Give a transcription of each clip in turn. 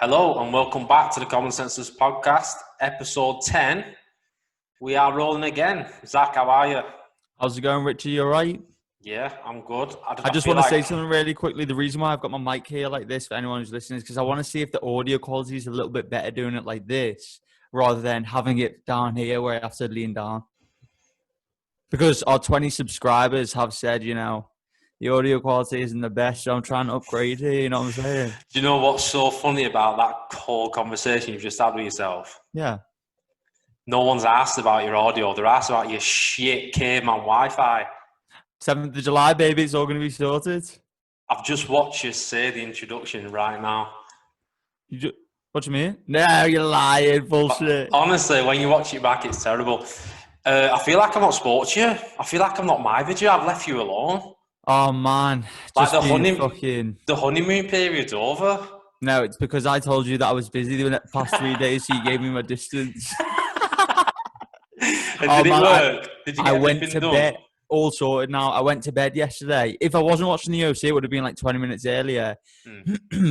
Hello and welcome back to the Commonsenseless Podcast, episode 10. We are rolling again. Zach, how are you? How's it going, Richie? You all right? Yeah, I'm good. I just want to say something really quickly. The reason why I've got my mic here like this for anyone who's listening is because I want to see if the audio quality is a little bit better doing it like this rather than having it down here where I have to lean down. Because our 20 subscribers have said, the audio quality isn't the best, so I'm trying to upgrade it, you know what I'm saying? Do you know what's so funny about that whole conversation you've just had with yourself? Yeah. No one's asked about your audio. They're asked about your shit caveman Wi-Fi. 7th of July, baby, it's all going to be sorted. I've just watched you say the introduction right now. What do you mean? No, you're lying, bullshit. Honestly, when you watch it back, it's terrible. I feel like I've not spoke to you. I feel like I'm not minded you. I've left you alone. Oh, man. Like the honeymoon period's over. No, it's because I told you that I was busy the past 3 days, so you gave me my distance. Did it work? Did you get everything done? Bed, all sorted now. I went to bed yesterday. If I wasn't watching the UFC, it would have been like 20 minutes earlier.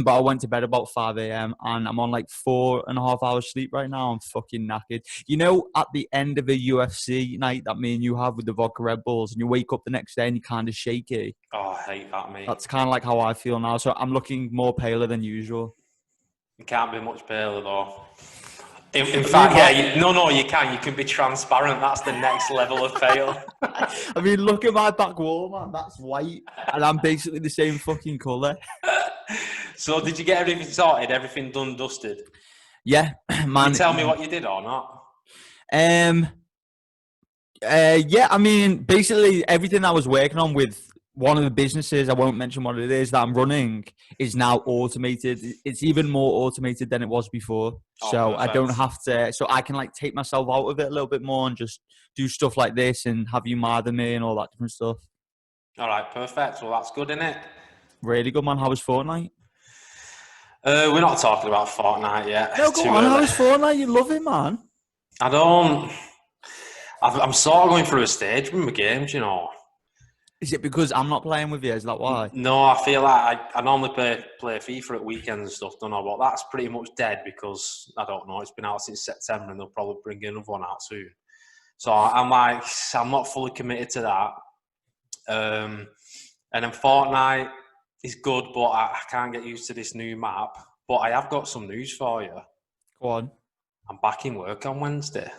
But I went to bed about 5 a.m. and I'm on like 4.5 hours sleep right now. I'm fucking knackered. You know, at the end of a UFC night that me and you have with the vodka Red Bulls, and you wake up the next day and you're kind of shaky. Oh, I hate that, mate. That's kind of like how I feel now. So I'm looking more paler than usual. You can't be much paler though. In fact, you can. You can be transparent. That's the next level of pale. I mean, look at my back wall, man. That's white. And I'm basically the same fucking colour. So did you get everything sorted? Everything done, dusted? Yeah, man. Can you tell me what you did or not? Yeah, I mean, basically everything I was working on with one of the businesses, I won't mention what it is, that I'm running is now automated. It's even more automated than it was before. So perfect. I don't have to, so I can like take myself out of it a little bit more and just do stuff like this and have you mad at me and all that different stuff. All right, perfect. Well, that's good, isn't it? Really good, man. How was Fortnite? We're not talking about Fortnite yet. No, go on. How was Fortnite? You love it, man. I don't. I'm sort of going through a stage with my games, you know. Is it because I'm not playing with you? Is that why? No, I feel like I normally play FIFA at weekends and stuff, don't I? But that's pretty much dead because, I don't know, it's been out since September and they'll probably bring another one out soon. So I'm not fully committed to that. And then Fortnite is good, but I can't get used to this new map. But I have got some news for you. Go on. I'm back in work on Wednesday.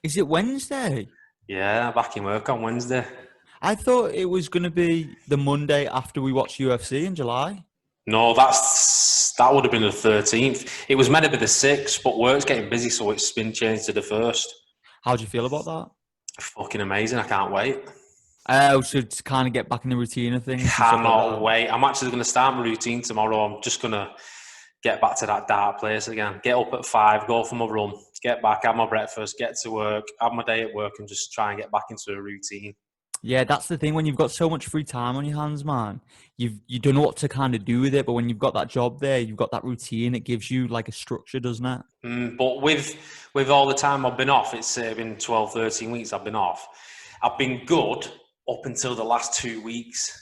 Is it Wednesday? Yeah, I'm back in work on Wednesday. I thought it was going to be the Monday after we watched UFC in July. No, that would have been the 13th. It was meant to be the 6th, but work's getting busy, so it's been changed to the 1st. How do you feel about that? Fucking amazing. I can't wait. So to kind of get back in the routine of things. Cannot wait. I'm actually going to start my routine tomorrow. I'm just going to get back to that dark place again. Get up at 5, go for my run, get back, have my breakfast, get to work, have my day at work and just try and get back into a routine. Yeah, that's the thing. When you've got so much free time on your hands, man, you don't know what to kind of do with it. But when you've got that job there, you've got that routine. It gives you like a structure, doesn't it? But with all the time I've been off, it's been 12, 13 weeks I've been off. I've been good up until the last 2 weeks.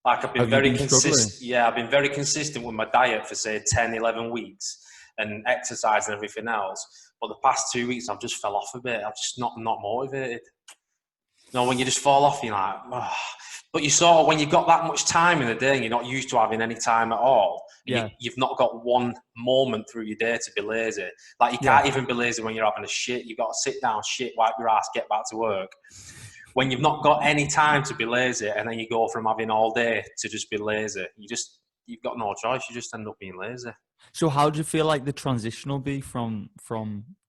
Like I've been very consistent. Yeah, I've been very consistent with my diet for say 10, 11 weeks and exercise and everything else. But the past 2 weeks I've just fell off a bit. I'm just not motivated. You know, when you just fall off, you're like, oh. But you sort of, when you've got that much time in the day and you're not used to having any time at all, you've not got one moment through your day to be lazy. Like you can't even be lazy when you're having a shit. You've got to sit down, shit, wipe your ass, get back to work. When you've not got any time to be lazy and then you go from having all day to just be lazy, you've got no choice. You just end up being lazy. So how do you feel like the transition will be from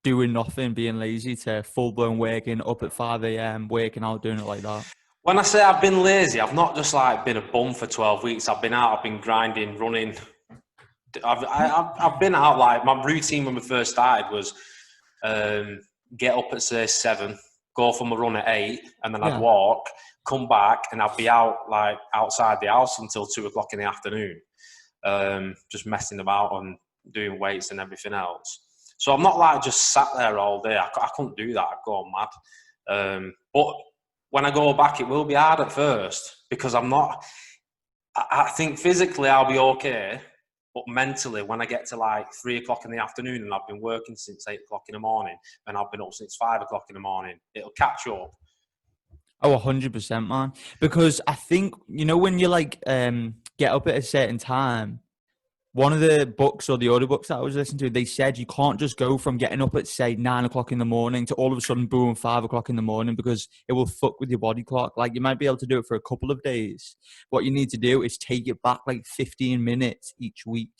doing nothing, being lazy, to full-blown waking up at 5 a.m, waking out, doing it like that? When I say I've been lazy, I've not just like been a bum for 12 weeks. I've been out, I've been grinding, running. I've been out, like my routine when we first started was get up at say 7, go for my run at 8, and then I'd walk, come back, and I'd be out like outside the house until 2 o'clock in the afternoon. Just messing about and doing weights and everything else. So I'm not like just sat there all day. I couldn't do that. I'd go mad. But when I go back, it will be hard at first because I'm not. I think physically I'll be okay, But mentally, when I get to like 3 o'clock in the afternoon and I've been working since 8 o'clock in the morning and I've been up since 5 o'clock in the morning, it'll catch up. Oh, 100%, man. Because I think, when you like get up at a certain time, one of the books or the audiobooks that I was listening to, they said you can't just go from getting up at, say, 9 o'clock in the morning to all of a sudden, boom, 5 o'clock in the morning, because it will fuck with your body clock. Like, you might be able to do it for a couple of days. What you need to do is take it back like 15 minutes each week.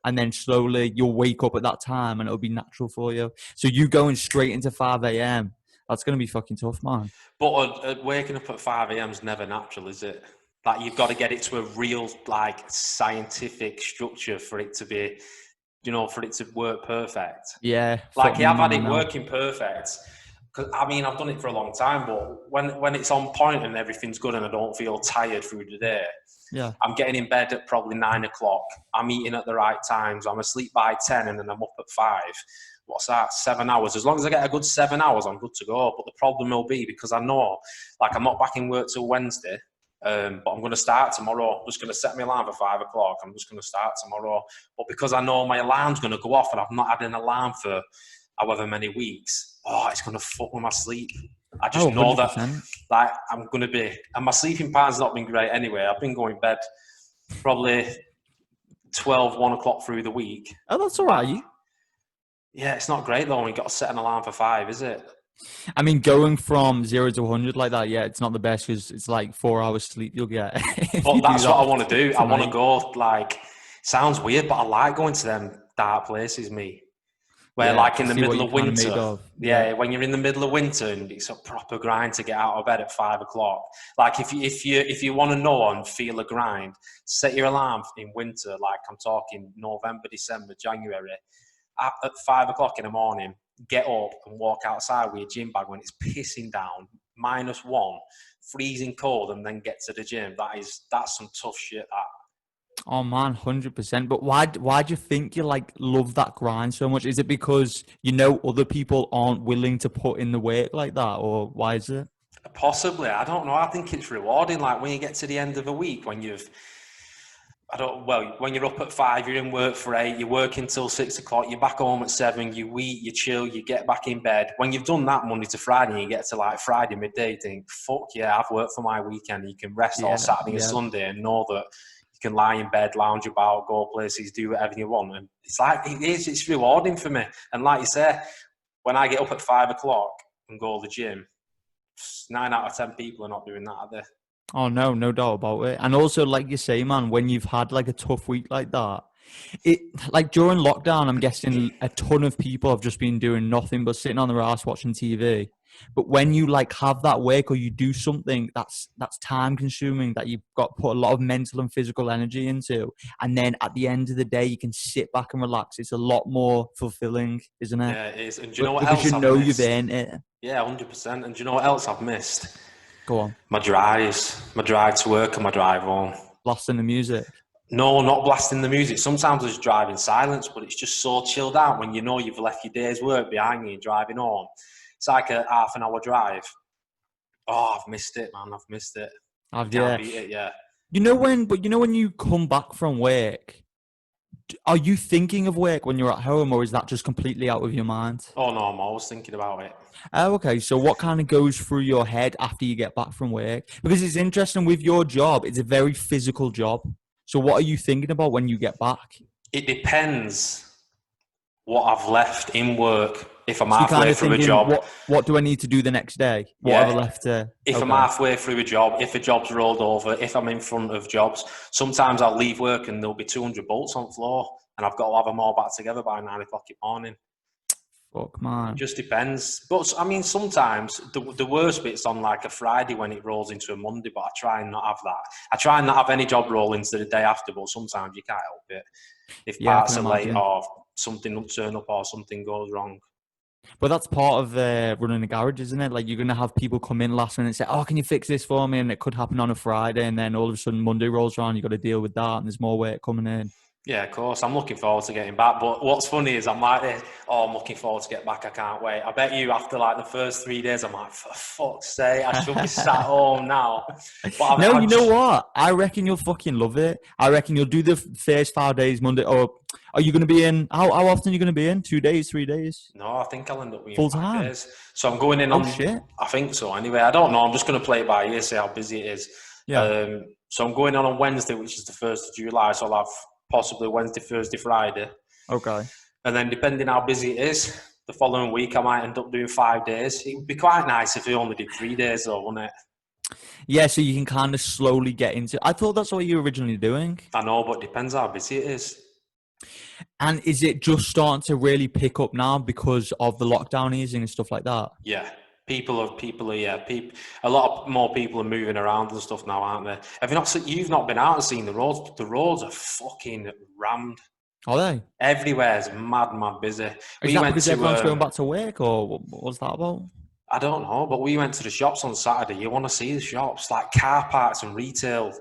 And then slowly you'll wake up at that time and it'll be natural for you. So you going straight into 5 a.m., that's going to be fucking tough, man. But waking up at 5 a.m. is never natural, is it? Like, you've got to get it to a real, like, scientific structure for it to be, for it to work perfect. Yeah. Like, I've had it working perfect. Cause, I mean, I've done it for a long time, but when it's on point and everything's good and I don't feel tired through the day, yeah, I'm getting in bed at probably 9 o'clock. I'm eating at the right times. I'm asleep by 10 and then I'm up at 5. What's that? 7 hours. As long as I get a good 7 hours, I'm good to go. But the problem will be, because I know, like, I'm not back in work till Wednesday, but I'm going to start tomorrow. I'm just going to set my alarm for 5 o'clock. I'm just going to start tomorrow. But because I know my alarm's going to go off and I've not had an alarm for however many weeks, it's going to fuck with my sleep. I just know 100%. that, like, I'm going to be, and my sleeping pattern's not been great anyway. I've been going to bed probably 1 o'clock through the week. Oh, that's all right. Yeah, it's not great though when you've got to set an alarm for 5, is it? I mean, going from 0 to 100 like that, yeah, it's not the best because it's like 4 hours sleep you'll get. But that's what I want to do. I want to go, like, sounds weird, but I like going to them dark places, me. Where, like, in the middle of winter, when you're in the middle of winter and it's a proper grind to get out of bed at 5 o'clock. Like, if you want to know and feel a grind, set your alarm in winter. Like, I'm talking November, December, January. At 5 o'clock in the morning, get up and walk outside with your gym bag when it's pissing down, -1, freezing cold, and then get to the gym. That's some tough shit. That. Oh man, 100%. But why do you think you like love that grind so much? Is it because other people aren't willing to put in the work like that, or why is it? Possibly, I don't know. I think it's rewarding. Like, when you get to the end of a week, when you're up at 5, you're in work for 8, you're working till 6 o'clock, you're back home at 7, you eat, you chill, you get back in bed. When you've done that Monday to Friday, and you get to like Friday midday, you think, fuck yeah, I've worked for my weekend. You can rest all Saturday and Sunday and know that you can lie in bed, lounge about, go places, do whatever you want. And it's rewarding for me. And like you say, when I get up at 5 o'clock and go to the gym, 9 out of 10 people are not doing that, are they? Oh, no doubt about it. And also, like you say, man, when you've had like a tough week like that, it like during lockdown, I'm guessing a ton of people have just been doing nothing but sitting on their ass watching TV. But when you like have that work or you do something that's time consuming, that you've got to put a lot of mental and physical energy into, and then at the end of the day, you can sit back and relax. It's a lot more fulfilling, isn't it? Yeah, it is. And do you know what else I've missed? Because you've earned it. Yeah, 100%. And do you know what else I've missed? Go on. My drive to work and my drive home. Blasting the music? No, not blasting the music. Sometimes I just drive in silence, but it's just so chilled out when you know you've left your day's work behind you and driving home. It's like a half an hour drive. Oh, I've missed it, man. I've missed it. Can't beat it, yeah. When you come back from work, are you thinking of work when you're at home, or is that just completely out of your mind? Oh, no, I'm always thinking about it. Oh, okay. So what kind of goes through your head after you get back from work? Because it's interesting with your job, it's a very physical job. So what are you thinking about when you get back? It depends what I've left in work. If I'm halfway through a job, what do I need to do the next day? What have I left to? If I'm halfway through a job, if a job's rolled over, if I'm in front of jobs, sometimes I'll leave work and there'll be 200 bolts on the floor, and I've got to have them all back together by 9 o'clock in the morning. Fuck, man. It just depends. But I mean, sometimes the worst bit's on like a Friday when it rolls into a Monday, but I try and not have that. I try and not have any job roll into the day after, but sometimes you can't help it. If parts are late or something will turn up or something goes wrong. But that's part of running a garage, isn't it? Like, you're going to have people come in last minute and say, oh, can you fix this for me? And it could happen on a Friday, and then all of a sudden Monday rolls around, you've got to deal with that, and there's more work coming in. Yeah, of course. I'm looking forward to getting back. But what's funny is I'm like this, I'm looking forward to get back. I can't wait. I bet you after like the first 3 days, I'm like, for fuck's sake, I should be sat home now. But No, you know what? I reckon you'll fucking love it. I reckon you'll do the first 5 days Monday. Or are you going to be in? How often are you going to be in? 2 days, 3 days? No, I think I'll end up being Full 5 time. days. So I'm going in Oh on. shit. I think so. Anyway, I don't know. I'm just going to play it by ear, see how busy it is. Yeah. So I'm going on Wednesday, which is the 1st of July. So I'll have possibly Wednesday, Thursday, Friday. Okay. And then depending how busy it is, the following week I might end up doing 5 days. It would be quite nice if we only did 3 days though, wouldn't it? Yeah, so you can kind of slowly get into. I thought that's what you were originally doing. I know, but it depends how busy it is. And is it just starting to really pick up now because of the lockdown easing and stuff like that? Yeah. A lot more people are moving around and stuff now, aren't they? You've not been out and seen the roads, but the roads are fucking rammed. Are they? Everywhere's mad busy. Is that because everyone's going back to work, or what was that about? I don't know, but we went to the shops on Saturday. You want to see the shops, like car parts and retail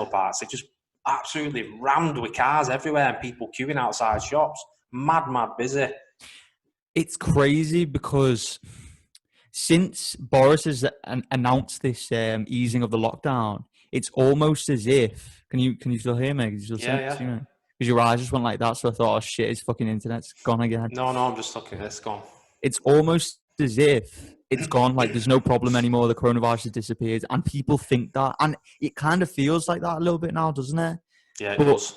parts. They're just absolutely rammed with cars everywhere and people queuing outside shops. Mad busy. It's crazy because since Boris has announced this easing of the lockdown, it's almost as if. Can you still hear me? Can you still see me? Because your eyes just went like that, so I thought, oh shit, his fucking internet's gone again. No, I'm just looking at this. Gone. It's almost as if it's gone, like there's no problem anymore, the coronavirus has disappeared, and people think that, and it kind of feels like that a little bit now, doesn't it? Yeah, it does.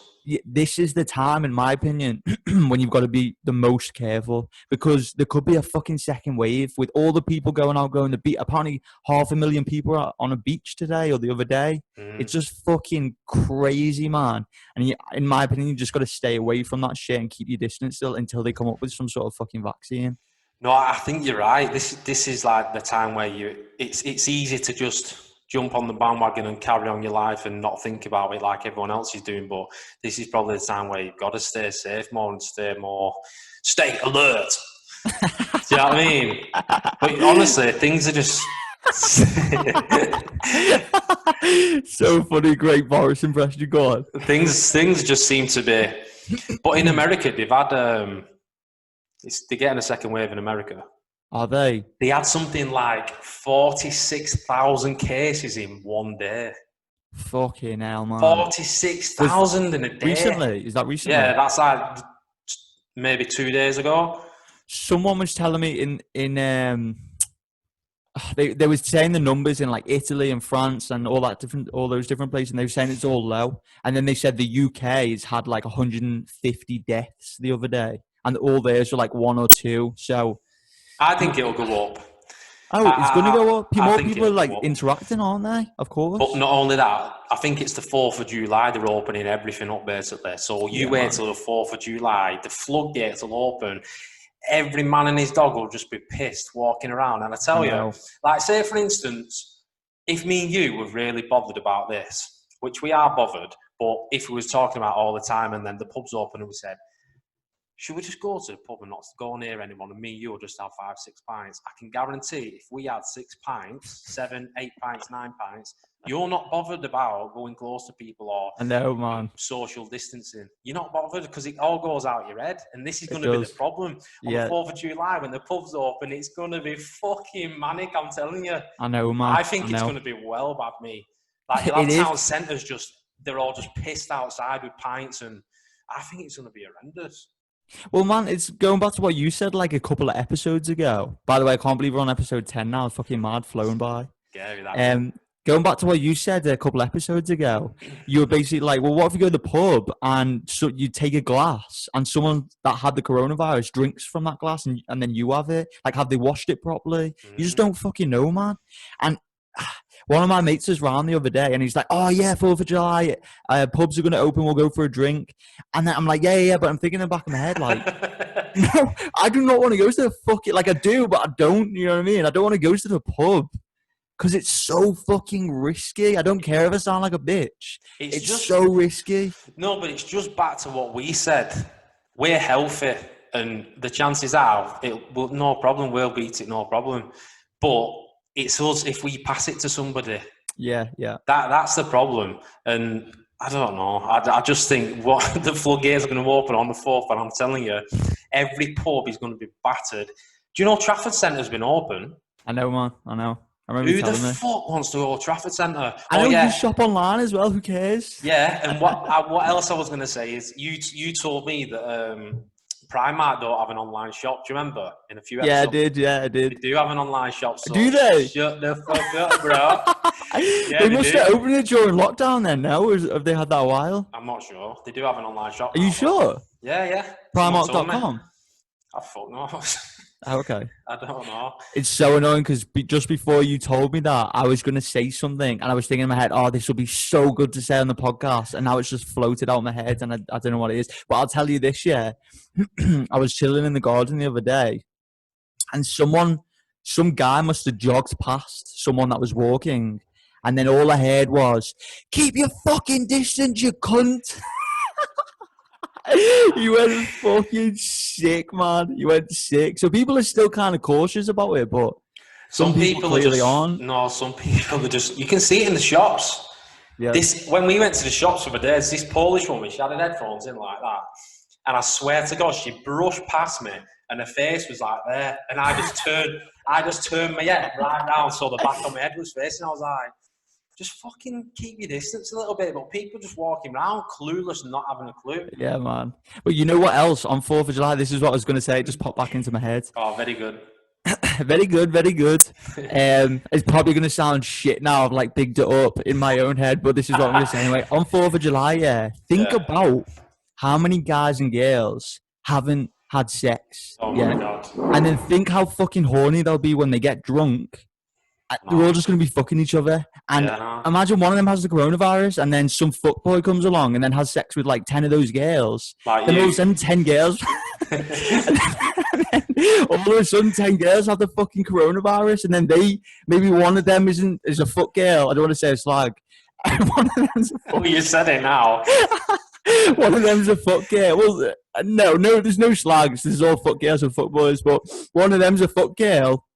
This is the time, in my opinion, when you've got to be the most careful, because there could be a fucking second wave with all the people going to beach. Apparently 500,000 people are on a beach today or the other day. It's just fucking crazy, man. And in my opinion, you just got to stay away from that shit and keep your distance still until they come up with some sort of fucking vaccine. No, I think you're right. This is like the time where it's easy to just jump on the bandwagon and carry on your life and not think about it like everyone else is doing. But this is probably the time where you've got to stay safe more and stay alert. Do you know what I mean? But honestly, things are just so funny. Great Boris impression. Go on. Things just seem to be. But in America, they've had they're getting a second wave in America. Are they? They had something like 46,000 cases in one day. Fucking hell, man. 46,000 in a day. Recently? Is that recently? Yeah, that's like maybe 2 days ago. Someone was telling me they was saying the numbers in like Italy and France and all those different places, and they were saying it's all low. And then they said the UK has had like 150 deaths the other day, and all theirs were like 1 or 2. So I think it'll go up. Oh, it's going to go up. More people are like interacting, aren't they? Of course. But not only that, I think it's the 4th of July. They're opening everything up basically. So you wait till the 4th of July. The floodgates will open. Every man and his dog will just be pissed walking around. And I tell you, like say for instance, if me and you were really bothered about this, which we are bothered, but if we was talking about all the time and then the pub's open and we said, should we just go to the pub and not go near anyone, and me and you will just have 5, 6 pints? I can guarantee if we had 6 pints, 7, 8 pints, 9 pints, you're not bothered about going close to people or I know, man. Social distancing. You're not bothered because it all goes out your head. And this is going to be the problem. On the 4th of July, when the pub's open, it's going to be fucking manic, I'm telling you. I know, man. I think it's going to be well bad, me. Like, you'll have town centres they're all just pissed outside with pints, and I think it's going to be horrendous. Well, man, it's going back to what you said like a couple of episodes ago. By the way, I can't believe we're on episode 10 now. It's fucking mad, flowing by. Going back to what you said a couple of episodes ago, you were basically like, well, what if you go to the pub and so you take a glass and someone that had the coronavirus drinks from that glass and then you have it? Like, have they washed it properly? You just don't fucking know, man. And one of my mates was round the other day and he's like, oh yeah, 4th of July, pubs are going to open, we'll go for a drink. And then I'm like, yeah, but I'm thinking in the back of my head, like, no, I do not want to go to the fucking, like I do, but I don't, you know what I mean? I don't want to go to the pub because it's so fucking risky. I don't care if I sound like a bitch. It's just so risky. No, but it's just back to what we said. We're healthy and the chances are, no problem, we'll beat it, no problem. But it's us if we pass it to somebody. Yeah. That's the problem. And I don't know. I just think what the floodgates are going to open on the 4th, and I'm telling you, every pub is going to be battered. Do you know Trafford Centre's been open? I know, man. I know. I remember Who you the telling me. fuck wants to go to Trafford Centre? I know you can shop online as well. Who cares? Yeah, and what else I was going to say is you told me that Primark don't have an online shop. Do you remember in a few episodes? Yeah, I did. They do have an online shop. So do they? Shut the fuck up, bro. Yeah, they must have opened it during lockdown then. Now, or have they had that a while? I'm not sure. They do have an online shop. Are you sure? Yeah. Primark.com. I fuck knows. Oh, okay. I don't know. It's so annoying because just before you told me that, I was going to say something and I was thinking in my head, oh, this will be so good to say on the podcast. And now it's just floated out of my head and I don't know what it is. But I'll tell you this, yeah. I was chilling in the garden the other day and some guy must have jogged past someone that was walking. And then all I heard was, keep your fucking distance, you cunt. You went fucking sick, man. You went sick. So people are still kind of cautious about it, but some people clearly aren't. No, some people are just. You can see it in the shops. Yeah. When we went to the shops the other day, there's this Polish woman. She had her headphones in like that, and I swear to God, she brushed past me, and her face was like there, and I just turned my head right down, so the back of my head was facing. I was like, just fucking keep your distance a little bit. But people just walking around clueless and not having a clue. Yeah, man. But you know what else? On 4th of July, this is what I was going to say. It just popped back into my head. Oh, very good. Very good, very good. It's probably going to sound shit now. I've like bigged it up in my own head, but this is what I'm going to say anyway. On 4th of July, think about how many guys and girls haven't had sex. Oh, my God. And then think how fucking horny they'll be when they get drunk. They're all just going to be fucking each other. And imagine one of them has the coronavirus and then some fuckboy comes along and then has sex with like 10 of those girls. Like then all of a sudden 10 girls. All of a sudden 10 girls have the fucking coronavirus and then maybe one of them is a fuck girl. I don't want to say a slag. One of them's a fuck you said it now. One of them's a fuck girl. Well, no, there's no slags. There's all fuck girls and fuck boys. But one of them's a fuck girl.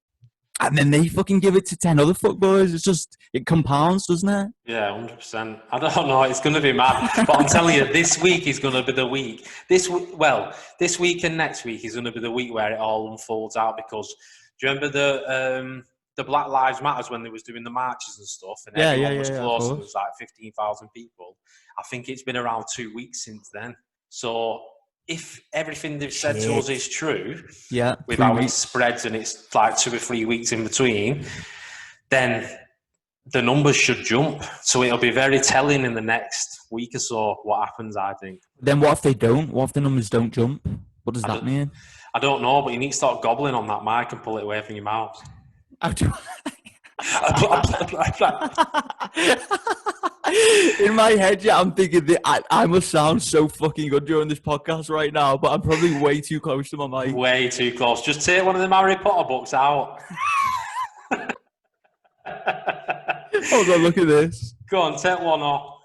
And then they fucking give it to 10 other fuckboys. It's just, it compounds, doesn't it? Yeah, 100%. I don't know. It's going to be mad. But I'm telling you, this week is going to be the week. This week and next week is going to be the week where it all unfolds out. Because do you remember the Black Lives Matters when they was doing the marches and stuff? And everyone was close. And it was like 15,000 people. I think it's been around 2 weeks since then. So if everything they've said to us is true, with how it spreads and it's like 2 or 3 weeks in between, then the numbers should jump. So it'll be very telling in the next week or so what happens, I think. Then what if they don't? What if the numbers don't jump? What does that mean? I don't know, but you need to start gobbling on that mic and pull it away from your mouth. How do In my head, I'm thinking that I must sound so fucking good during this podcast right now, but I'm probably way too close to my mic. Way too close. Just take one of them Harry Potter books out. Hold on, look at this. Go on, take one off.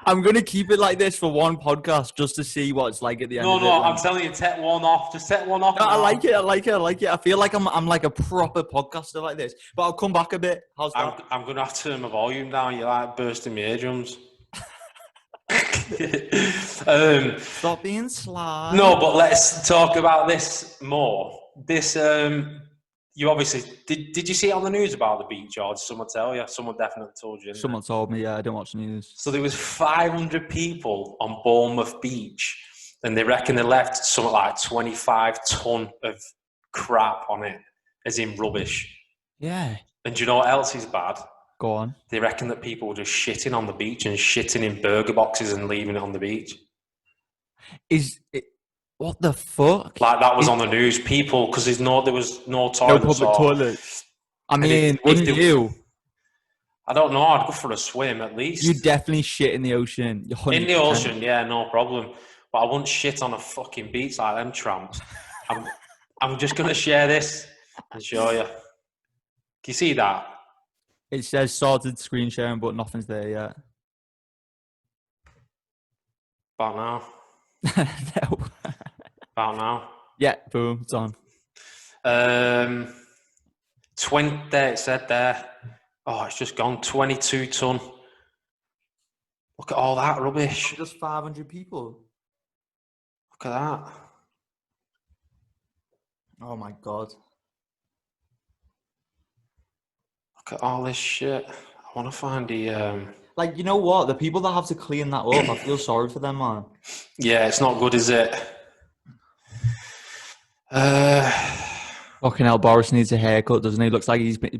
I'm going to keep it like this for one podcast just to see what it's like at the end of it. No, I'm telling you, take one off. Just take one off. No, I like it. I feel like I'm like a proper podcaster like this. But I'll come back a bit. How's that? I'm going to have to turn my volume down. You're like bursting my eardrums. Stop being sly. No, but let's talk about this more. This, you obviously did you see it on the news about the beach, or did someone tell you? Someone definitely told you. Someone told me. Yeah, I don't watch the news. So there was 500 people on Bounemouth beach, and they reckon they left something like 25 ton of crap on it, as in rubbish. Yeah. And do you know what else is bad? Go on. They reckon that people were just shitting on the beach and shitting in burger boxes and leaving it on the beach. What the fuck? Like that was on the news. People, because there was no toilets. No public toilets. I mean, wouldn't you? I don't know. I'd go for a swim at least. You definitely shit in the ocean. 100%. In the ocean, yeah, no problem. But I wouldn't shit on a fucking beach like them tramps. I'm just going to share this and show you. Can you see that? It says sorted screen sharing, but nothing's there yet. About now. No. About now. Yeah, boom, it's on. 20, it said there. Oh, it's just gone 22 ton. Look at all that rubbish. Just 500 people. Look at that. Oh my God. Look at all this shit. I want to find the... Like, you know what? The people that have to clean that up, I feel sorry for them, man. Yeah, it's not good, is it? Fucking hell, Boris needs a haircut, doesn't he? Looks like he's been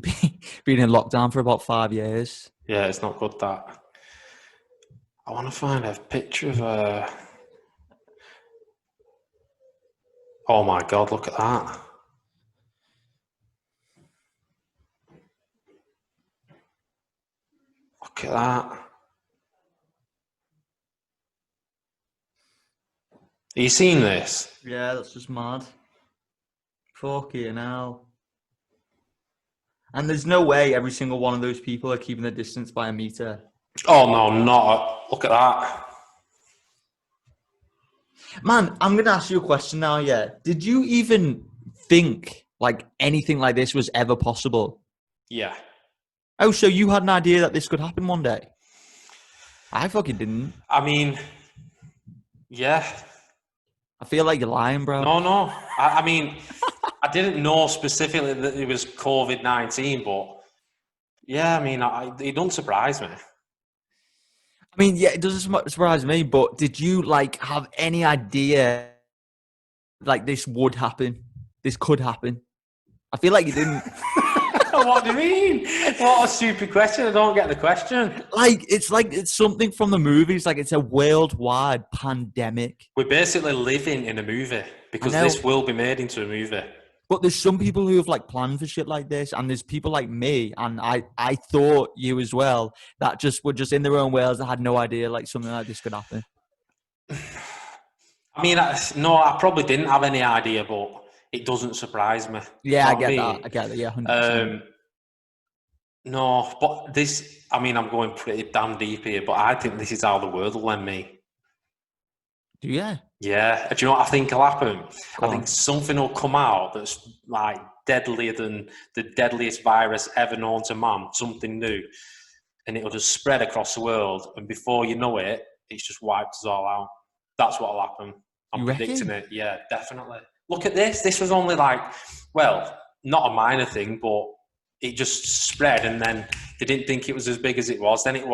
in lockdown for about 5 years. Yeah, it's not good, that. I want to find a picture of... Oh my God, look at that. Look at that. Are you seeing this? Yeah, that's just mad. Fucking hell. And there's no way every single one of those people are keeping the distance by a meter. Oh, no, not. Look at that. Man, I'm going to ask you a question now, yeah. Did you even think, like, anything like this was ever possible? Yeah. Oh, so you had an idea that this could happen one day? I fucking didn't. I mean, yeah. I feel like you're lying, bro. No. I mean, I didn't know specifically that it was COVID-19, but yeah, I mean, it don't surprise me. I mean, yeah, it doesn't surprise me, but did you, like, have any idea, like, this would happen? This could happen? I feel like you didn't. What do you mean? What a stupid question. I don't get the question. Like, it's something from the movies. Like, it's a worldwide pandemic. We're basically living in a movie because this will be made into a movie. But there's some people who have, like, planned for shit like this, and there's people like me, and I thought you as well, that just were just in their own worlds that had no idea, like, something like this could happen. I mean, I probably didn't have any idea, but it doesn't surprise me. Yeah, I get that. I get it. Yeah, 100%. No, but this, I mean, I'm going pretty damn deep here, but I think this is how the world will end me. Do you? Yeah. Do you know what I think will happen? I think something will come out that's like deadlier than the deadliest virus ever known to man, something new. And it'll just spread across the world. And before you know it, it's just wiped us all out. That's what will happen. I'm predicting it. Yeah, definitely. Look at this. This was only like, well, not a minor thing, but it just spread, and then they didn't think it was as big as it was. Then it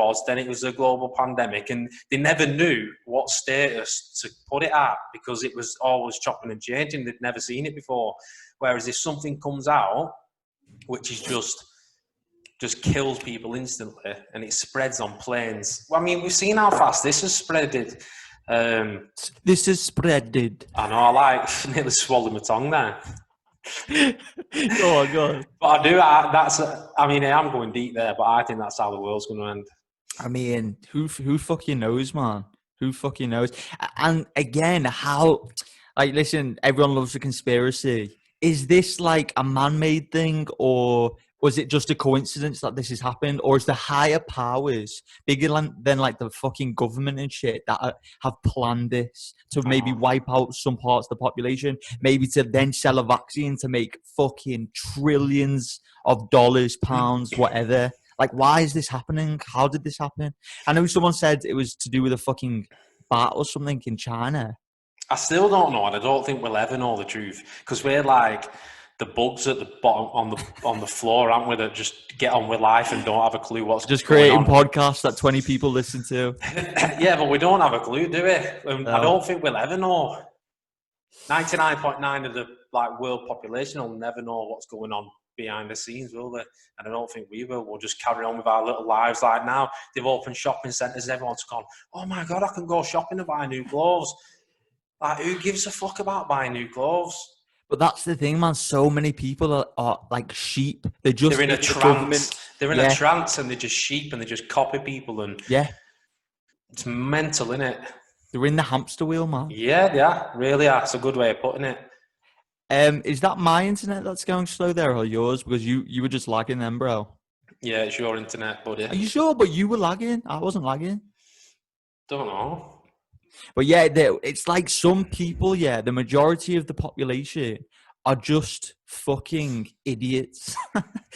was a global pandemic, and they never knew what status to put it at because it was always chopping and changing. They'd never seen it before. Whereas if something comes out, which is just kills people instantly, and it spreads on planes. Well, I mean, we've seen how fast this has spreaded. This is spreaded. I know, I nearly swallowed my tongue there. Go on. But I mean, I am going deep there, but I think that's how the world's going to end. I mean, who fucking knows, man? Who fucking knows? And again, how, like, listen, everyone loves a conspiracy. Is this like a man-made thing, or was it just a coincidence that this has happened, or is the higher powers bigger than like the fucking government and shit that have planned this to maybe wipe out some parts of the population, maybe to then sell a vaccine to make fucking trillions of dollars, pounds, whatever? Like, why is this happening? How did this happen? I know someone said it was to do with a fucking bat or something in China. I still don't know, and I don't think we'll ever know the truth because we're like the bugs at the bottom on the floor, aren't we? That just get on with life and don't have a clue what's just going creating on. podcasts that 20 people listen to. Yeah, but we don't have a clue, do we? No. I don't think we'll ever know. 99.9% of the world population will never know what's going on behind the scenes, will they? And I don't think we will. We'll just carry on with our little lives. Like now, they've opened shopping centres and everyone's gone, oh my God, I can go shopping and buy new clothes. Like, who gives a fuck about buying new clothes? But that's the thing, man. So many people are like sheep. They're in a trance. They're in a trance, and they're just sheep, and they just copy people, and it's mental, isn't it? They're in the hamster wheel, man. Yeah, they are. Really are. It's a good way of putting it. Is that my internet that's going slow there, or yours? Because you were just lagging then, bro. Yeah, it's your internet, buddy. Are you sure? But you were lagging. I wasn't lagging. Don't know. But yeah, it's like some people, the majority of the population are just fucking idiots.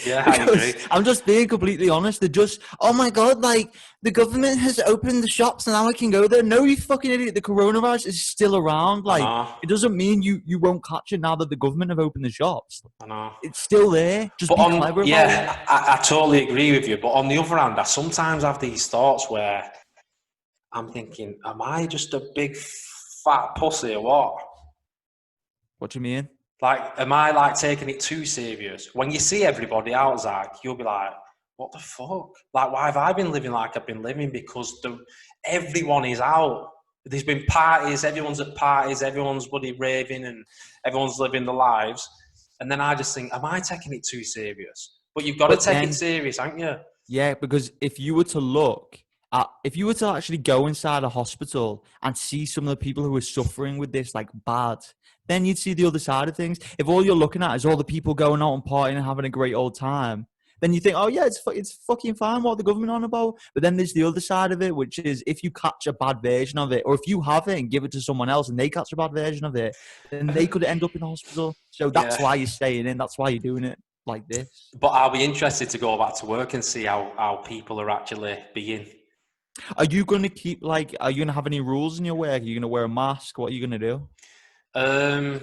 Yeah, I agree. I'm just being completely honest. They're just, oh my God, like, the government has opened the shops and now I can go there. No, you fucking idiot. The coronavirus is still around. I Like, know. it doesn't mean you won't catch it now that the government have opened the shops. I know. It's still there. Just But be clever about it. yeah, I totally agree with you. But on the other hand, I sometimes have these thoughts where I'm thinking, am I just a big fat pussy or what? What do you mean? Like, am I like taking it too serious? When you see everybody out, Zach, you'll be like, what the fuck? Like, why have I been living like I've been living? Because everyone is out. There's been parties, everyone's at parties, everyone's bloody raving and everyone's living their lives. And then I just think, am I taking it too serious? But you've got to take it serious, haven't you? Yeah, because if you were to actually go inside a hospital and see some of the people who are suffering with this, like, bad, then you'd see the other side of things. If all you're looking at is all the people going out and partying and having a great old time, then you think, oh yeah, it's fucking fine what the government on about. But then there's the other side of it, which is if you catch a bad version of it, or if you have it and give it to someone else and they catch a bad version of it, then they could end up in the hospital. So that's why you're staying in. That's why you're doing it like this. But I'll be interested to go back to work and see how people are actually being. Are you going to keep, like, are you going to have any rules in your work? Are you going to wear a mask? What are you going to do? Well,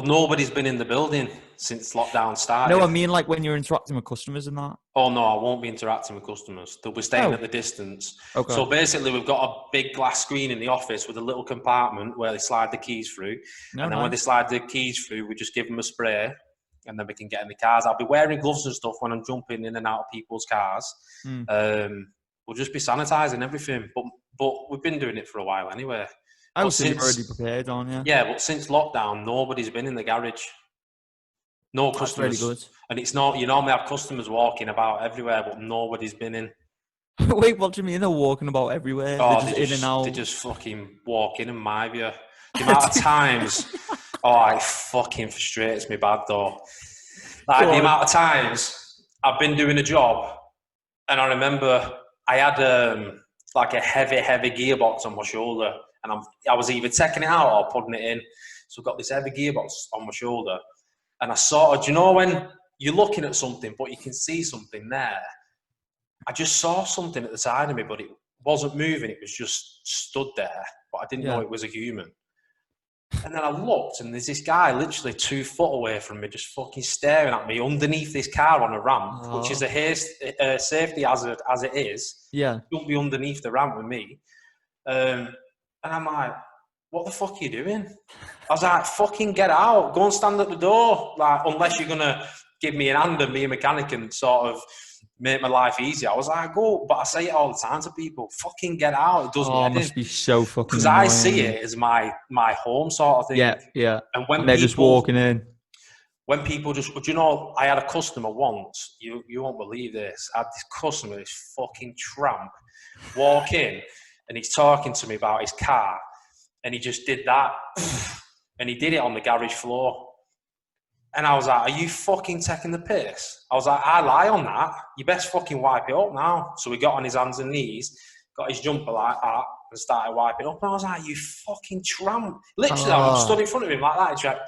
nobody's been in the building since lockdown started. No, I mean, like, when you're interacting with customers and that. Oh, no, I won't be interacting with customers. They'll be staying at the distance. Okay. So basically, we've got a big glass screen in the office with a little compartment where they slide the keys through. And then when they slide the keys through, we just give them a spray and then we can get in the cars. I'll be wearing gloves and stuff when I'm jumping in and out of people's cars. We'll just be sanitising everything. But we've been doing it for a while anyway. I was already prepared on, yeah. Yeah, but since lockdown, nobody's been in the garage. No customers. That's really good. And it's not, you normally have customers walking about everywhere, but nobody's been in. Wait, what do you mean they're walking about everywhere? Oh, they're just in and out. They just fucking walk in my view. The amount of times, it fucking frustrates me bad though. Like the amount of times I've been doing a job and I remember I had like a heavy gearbox on my shoulder and I was either taking it out or putting it in. So I've got this heavy gearbox on my shoulder and I sort of, do you know when you're looking at something but you can see something there? I just saw something at the side of me, but it wasn't moving. It was just stood there, but I didn't know it was a human. And then I looked, and there's this guy literally 2 foot away from me, just fucking staring at me underneath this car on a ramp, which is a safety hazard as it is. Yeah. Don't be underneath the ramp with me. And I'm like, what the fuck are you doing? I was like, fucking get out. Go and stand at the door. Like, unless you're going to give me an hand and be a mechanic and sort of make my life easier. I was like, go. But I say it all the time to people, fucking get out. It does me head in. Must be so fucking because annoying. I see it as my home sort of thing. Yeah. And when they're just walking in. When people just, you know, I had a customer once, you won't believe this. I had this customer, this fucking tramp, walk in and he's talking to me about his car and he just did that and he did it on the garage floor. And I was like, are you fucking taking the piss? I was like, I lie on that. You best fucking wipe it up now. So we got on his hands and knees, got his jumper like that, and started wiping up. And I was like, you fucking tramp. Literally, I stood in front of him like that. He's like,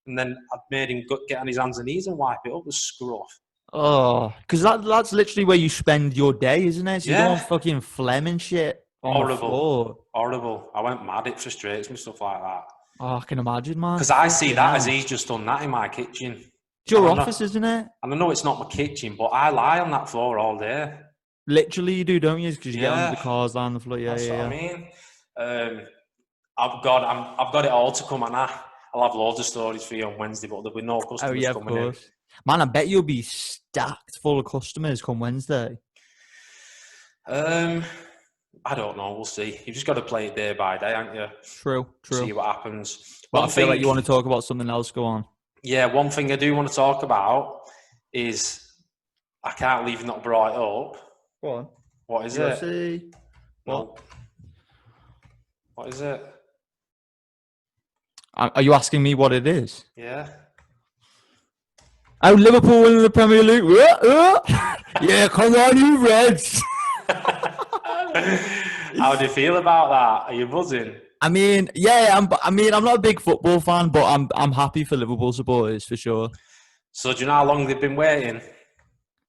and then I made him get on his hands and knees and wipe it up with scruff. Oh, because that's literally where you spend your day, isn't it? So you're going fucking phlegm and shit on the floor. Horrible. I went mad. It frustrates me, stuff like that. Oh, I can imagine, man. Because I see that as he's just done that in my kitchen. It's your office, isn't it? And I know it's not my kitchen, but I lie on that floor all day. Literally, you do, don't you? Because you get under the cars, lie on the floor. That's what I mean. I've got it all to come, and I'll have loads of stories for you on Wednesday, but there'll be no customers coming in. Man, I bet you'll be stacked full of customers come Wednesday. I don't know. We'll see. You've just got to play it day by day, haven't you? True. See what happens. But I feel like you want to talk about something else. Go on. Yeah, one thing I do want to talk about is I can't leave not brought it up. Go on. What is UFC. it? What? What is it? Are you asking me what it is? Yeah. Oh, Liverpool winning the Premier League. Yeah, come on, you Reds. How do you feel about that? Are you buzzing? I mean, I'm not a big football fan, but I'm happy for Liverpool supporters for sure. So do you know how long they've been waiting?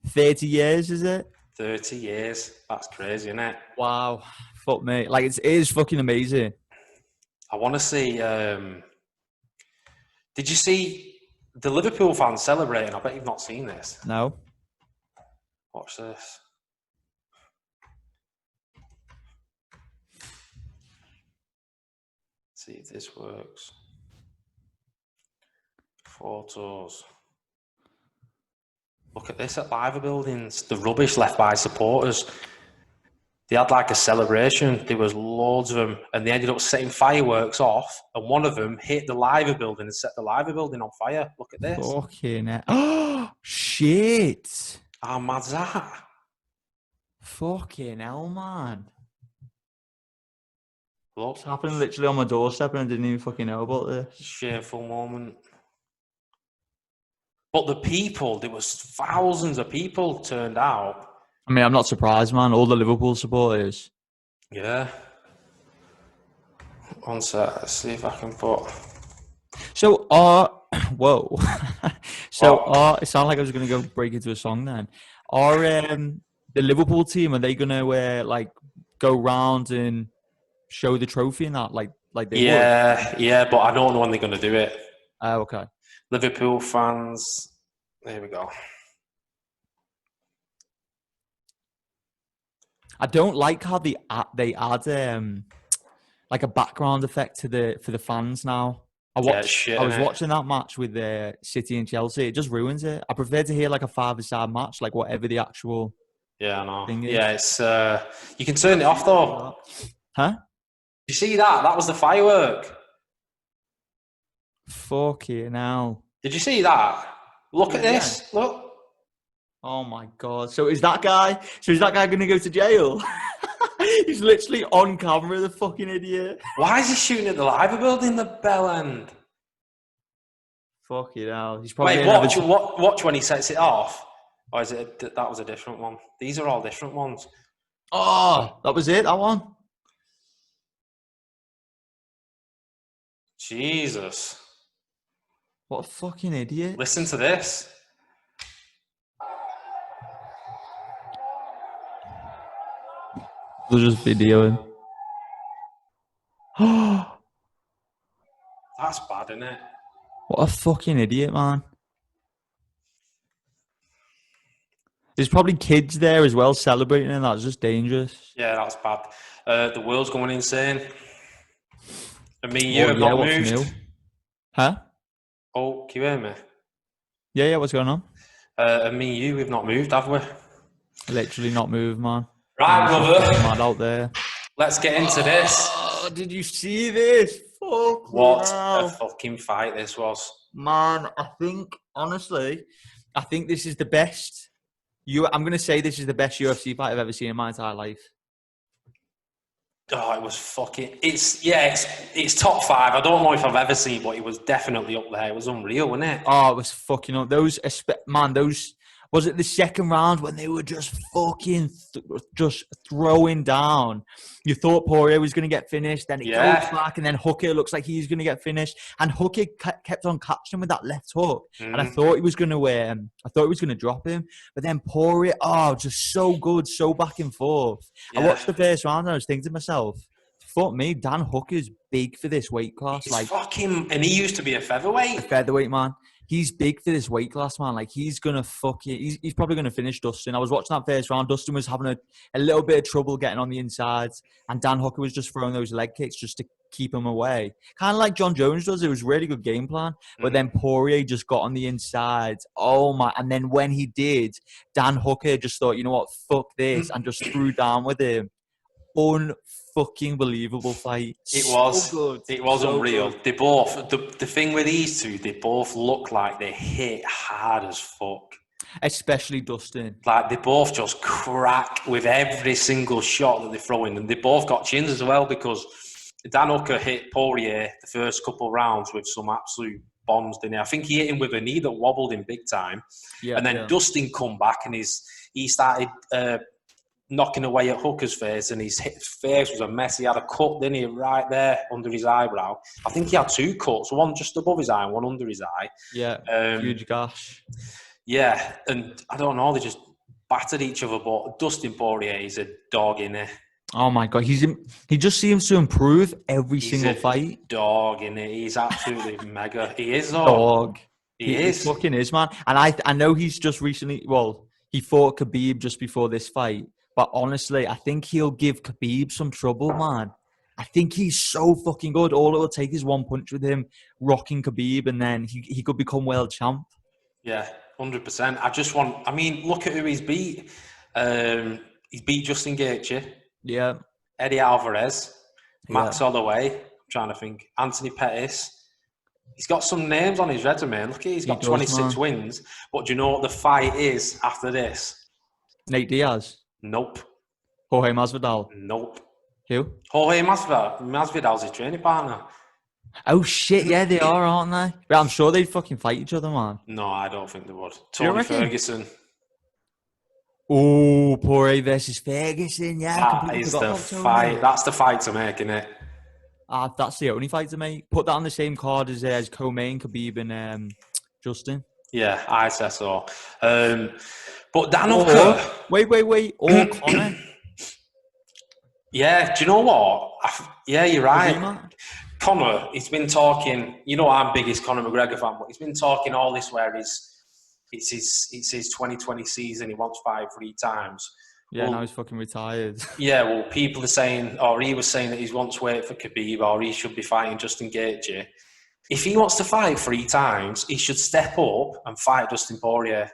30 years, is it? 30 years. That's crazy, isn't it? Wow, fuck me. Like it is fucking amazing. I want to see. Did you see the Liverpool fans celebrating? I bet you've not seen this. No. Watch this. See if this works. Photos. Look at this at Liver Buildings. The rubbish left by supporters. They had like a celebration. There was loads of them, and they ended up setting fireworks off. And one of them hit the Liver Building and set the Liver Building on fire. Look at this. Fucking hell. Oh, shit. How mad's that? Fucking hell, man. Look, It's happened literally on my doorstep and I didn't even fucking know about this. shameful moment. But the people, there was thousands of people turned out. I mean, I'm not surprised, man. All the Liverpool supporters. Yeah. One sec, let's see if I can put... So, whoa. So, it sounded like I was going to go break into a song then. Are the Liverpool team, are they going to, like, go round and show the trophy and that, like they would? Yeah, but I don't know when they're going to do it. Okay. Liverpool fans, there we go. I don't like how they add like a background effect for the fans now. I was watching that match with City and Chelsea. It just ruins it. I prefer to hear like a five-a-side match, like whatever the actual I know. thing is. Yeah, it's you can turn it off though. Huh? You see that? That was the firework. Fucking hell. Did you see that? Look at this. Look. Oh my god. So is that guy going to go to jail? He's literally on camera, the fucking idiot. Why is he shooting at the Liver Building, the bell end? Fucking hell. He's probably watch when he sets it off. Or is it that was a different one? These are all different ones. Oh, that was it, that one? Jesus. What a fucking idiot. Listen to this. They're just videoing. That's bad, isn't it? What a fucking idiot, man. There's probably kids there as well celebrating, and that's just dangerous. Yeah, that's bad. The world's going insane. And me and you have not moved. New? Huh? Oh, can you hear me? Yeah, what's going on? And me and you, we've not moved, have we? Literally not moved, man. Right, brother. Mad out there. Let's get into this. Oh, did you see this? Fuck what a fucking fight this was. Man, I think this is the best. I'm going to say this is the best UFC fight I've ever seen in my entire life. Oh, it was fucking... It's top 5. I don't know if I've ever seen, but it was definitely up there. It was unreal, wasn't it? Oh, it was fucking up. Those... Was it the second round when they were just fucking just throwing down? You thought Poirier was going to get finished, then it goes back, and then Hooker looks like he's going to get finished, and Hooker kept on catching him with that left hook, and I thought he was going to drop him, but then Poirier, just so good, so back and forth. Yeah. I watched the first round and I was thinking to myself, fuck me, Dan Hooker's big for this weight class. He's and he used to be a featherweight. A featherweight, man. He's big for this weight class, man. Like, he's probably going to finish Dustin. I was watching that first round. Dustin was having a little bit of trouble getting on the insides, and Dan Hooker was just throwing those leg kicks just to keep him away. Kind of like John Jones does. It was a really good game plan. But then Poirier just got on the insides. Oh, my. And then when he did, Dan Hooker just thought, you know what, fuck this, and just threw down with him. Unfucking believable fight. It was unreal. Good. They both the thing with these two, they both look like they hit hard as fuck. Especially Dustin. Like, they both just crack with every single shot that they throw in, and they both got chins as well, because Dan Hooker hit Poirier the first couple rounds with some absolute bombs, didn't he? I think he hit him with a knee that wobbled him big time. Yeah, and then Dustin come back and he started knocking away at Hooker's face, and his face was a mess. He had a cut, didn't he, right there under his eyebrow. I think he had 2 cuts, one just above his eye and one under his eye. Yeah, huge gash. Yeah, and I don't know, they just battered each other, but Dustin Poirier is a dog in it. Oh my God, he just seems to improve every single fight. Dog in it. He's absolutely mega. He is though. Dog. He is. He fucking is, man. And I know he's just recently. Well, he fought Khabib just before this fight, but honestly, I think he'll give Khabib some trouble, man. I think he's so fucking good. All it will take is one punch with him, rocking Khabib, and then he could become world champ. Yeah, 100%. I mean, look at who he's beat. He's beat Justin Gaethje. Yeah. Eddie Alvarez. Max Holloway. I'm trying to think. Anthony Pettis. He's got some names on his resume. Look, he's got 26 wins. But do you know what the fight is after this? Nate Diaz. Nope. Jorge Masvidal. Nope. Who? Jorge Masvidal. Masvidal's his training partner. Oh shit! Yeah, they are, aren't they? But I'm sure they'd fucking fight each other, man. No, I don't think they would. Tony Ferguson. Oh, Poirier versus Ferguson. Yeah, that is the fight. That's the fight to make, isn't it? That's the only fight to make. Put that on the same card as co-main Khabib and Justin. Yeah, I say so. But Dan Hooker... Wait. Or Conor. Yeah, do you know what? Yeah, you're right. Conor, he's been talking... You know, I'm biggest Conor McGregor fan, but he's been talking all this where it's his 2020 season. He wants to fight 3 times. Yeah, now he's fucking retired. Yeah, well, people are saying, or he was saying that he wants to wait for Khabib, or he should be fighting Justin Gaethje. If he wants to fight 3 times, he should step up and fight Dustin Poirier,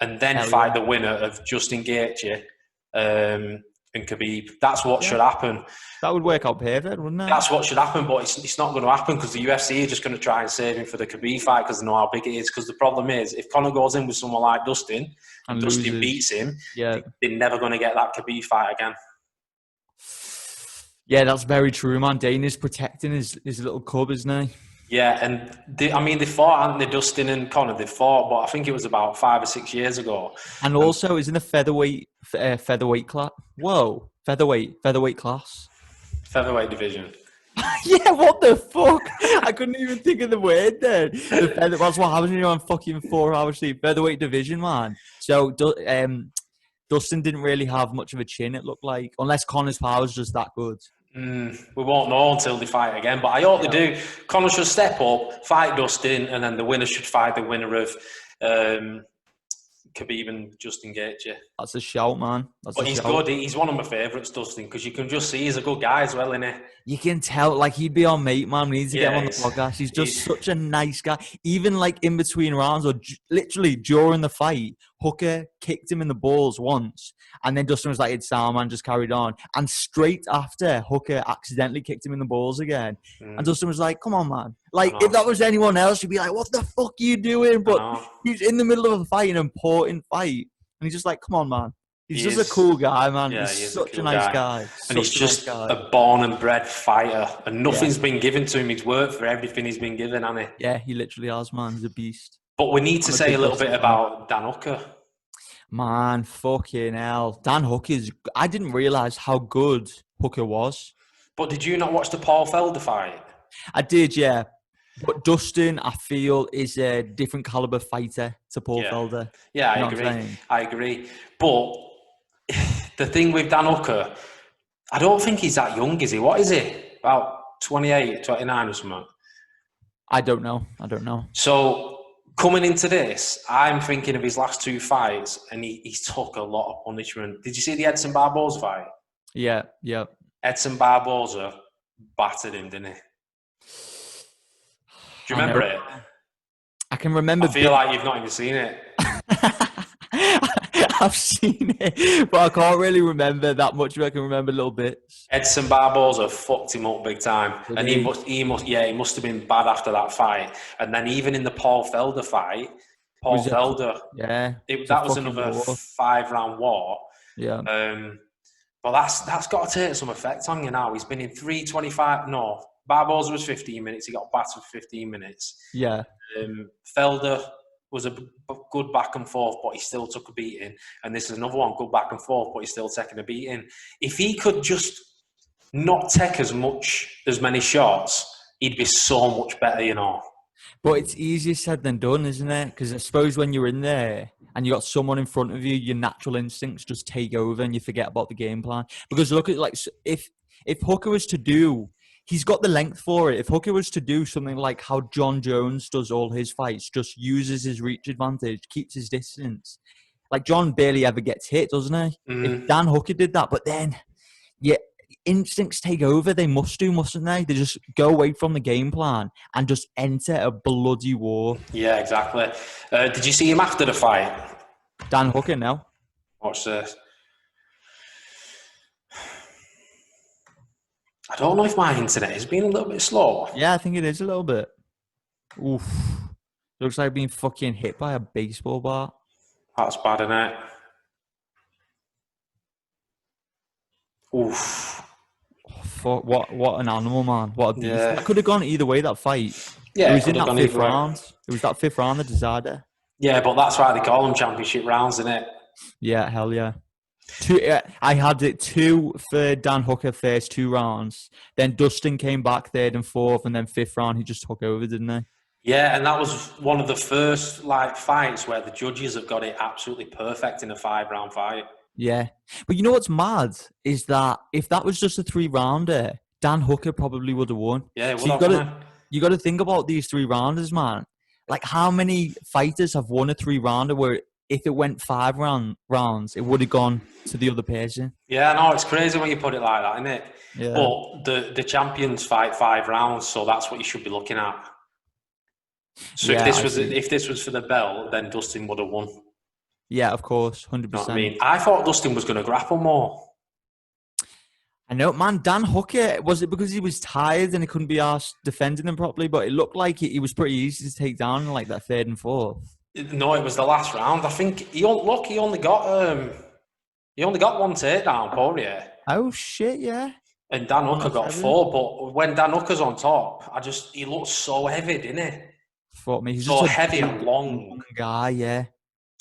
and then fight the winner of Justin Gaethje and Khabib. That's what should happen. That would work out perfect, wouldn't it? That's what should happen, but it's not going to happen because the UFC are just going to try and save him for the Khabib fight because they know how big it is. Because the problem is, if Conor goes in with someone like Dustin and Dustin beats him, they're never going to get that Khabib fight again. Yeah, that's very true, man. Dana's protecting his little cub, isn't he? Yeah, and they fought, hadn't they, Dustin and Conor? They fought, but I think it was about 5 or 6 years ago. And also, is in the featherweight class. Whoa, featherweight class. Featherweight division. Yeah, what the fuck? I couldn't even think of the word then. That's what happens when you're on fucking 4 hours sleep. Featherweight division, man. So, Dustin didn't really have much of a chin, it looked like, unless Conor's power was just that good. We won't know until they fight again, but I hope they do. Conor should step up, fight Dustin, and then the winner should fight the winner of Khabib and Justin Gaethje. That's a shout, man. He's good. He's one of my favourites, Dustin, because you can just see he's a good guy as well, isn't he? You can tell, like, he'd be our mate, man. We need to get him on the podcast. He's just such a nice guy. Even, like, in between rounds or literally during the fight, Hooker kicked him in the balls once, and then Dustin was like, it's sound, man, just carried on. And straight after, Hooker accidentally kicked him in the balls again. And Dustin was like, come on, man. Like, if that was anyone else, you'd be like, what the fuck are you doing? But he's in the middle of a fight, an important fight. And he's just like, come on, man. He's just a cool guy, man. Yeah, he's such a nice guy. And he's just a born and bred fighter. And nothing's been given to him. He's worked for everything he's been given, hasn't he? Yeah, he literally has, man. He's a beast. But we need to say a little bit about Dan Hooker. Man, fucking hell. Dan Hooker I didn't realise how good Hooker was. But did you not watch the Paul Felder fight? I did, yeah. But Dustin, I feel, is a different caliber fighter to Paul Felder. Yeah, I agree. But the thing with Dan Hooker, I don't think he's that young, is he? What is he? About 28, 29 or something? I don't know. So, coming into this, I'm thinking of his last 2 fights, and he took a lot of punishment. Did you see the Edson Barboza fight? Yeah. Edson Barboza battered him, didn't he? Do you remember it? I can remember. I feel like you've not even seen it. I've seen it, but I can't really remember that much. I can remember little bits. Edson Barboza fucked him up big time, and he must have been bad after that fight. And then even in the Paul Felder fight, that was another 5-round war. Yeah. But that's got to take some effect on you now. He's been in 325. No, Barboza was 15 minutes. He got battered for 15 minutes. Yeah. Felder was a good back and forth, but he still took a beating. And this is another one, good back and forth, but he's still taking a beating. If he could just not take as many shots, he'd be so much better, you know. But it's easier said than done, isn't it? Because I suppose when you're in there and you got someone in front of you, your natural instincts just take over and you forget about the game plan. Because look at, like, if Hooker was to do, he's got the length for it. If Hooker was to do something like how John Jones does all his fights, just uses his reach advantage, keeps his distance. Like, John barely ever gets hit, doesn't he? If Dan Hooker did that, but then, yeah, instincts take over. They mustn't they? They just go away from the game plan and just enter a bloody war. Yeah, exactly. Did you see him after the fight? Dan Hooker, no. Watch this. I don't know if my internet has been a little bit slow. Yeah, I think it is a little bit. Oof. Looks like being fucking hit by a baseball bat. That's bad, isn't it? Oof. Fuck, what an animal, man. What a beast. Yeah. It could have gone either way, that fight. Yeah, it was in could have that gone fifth either way. round. It was that fifth round that decided. Yeah, but that's why they call them championship rounds, isn't it? Yeah, hell yeah. I had it 2 for Dan Hooker first 2 rounds. Then Dustin came back 3rd and 4th, and then 5th round he just took over, didn't he? Yeah, and that was one of the first fights where the judges have got it absolutely perfect in a 5-round fight. Yeah. But you know what's mad is that if that was just a 3-rounder, Dan Hooker probably would have won. Yeah, it so you got to think about these 3-rounders, man. Like, how many fighters have won a 3-rounder where if it went 5 rounds, it would have gone to the other person? Yeah, no, it's crazy when you put it like that, isn't it? Yeah. But the champions fight 5 rounds, so that's what you should be looking at. So yeah, if this was for the belt, then Dustin would have won. Yeah, of course, 100%. You know what I mean? I thought Dustin was going to grapple more. I know, man. Dan Hooker, was it because he was tired and he couldn't be asked defending him properly? But it looked like he was pretty easy to take down in like that 3rd and 4th. No, it was the last round. I think he only got one takedown, Poirier. Oh shit, yeah. And Dan Hooker got 4. But when Dan Hooker's on top, he looks so heavy, didn't he? Fuck me, he's so just heavy and long guy. Yeah.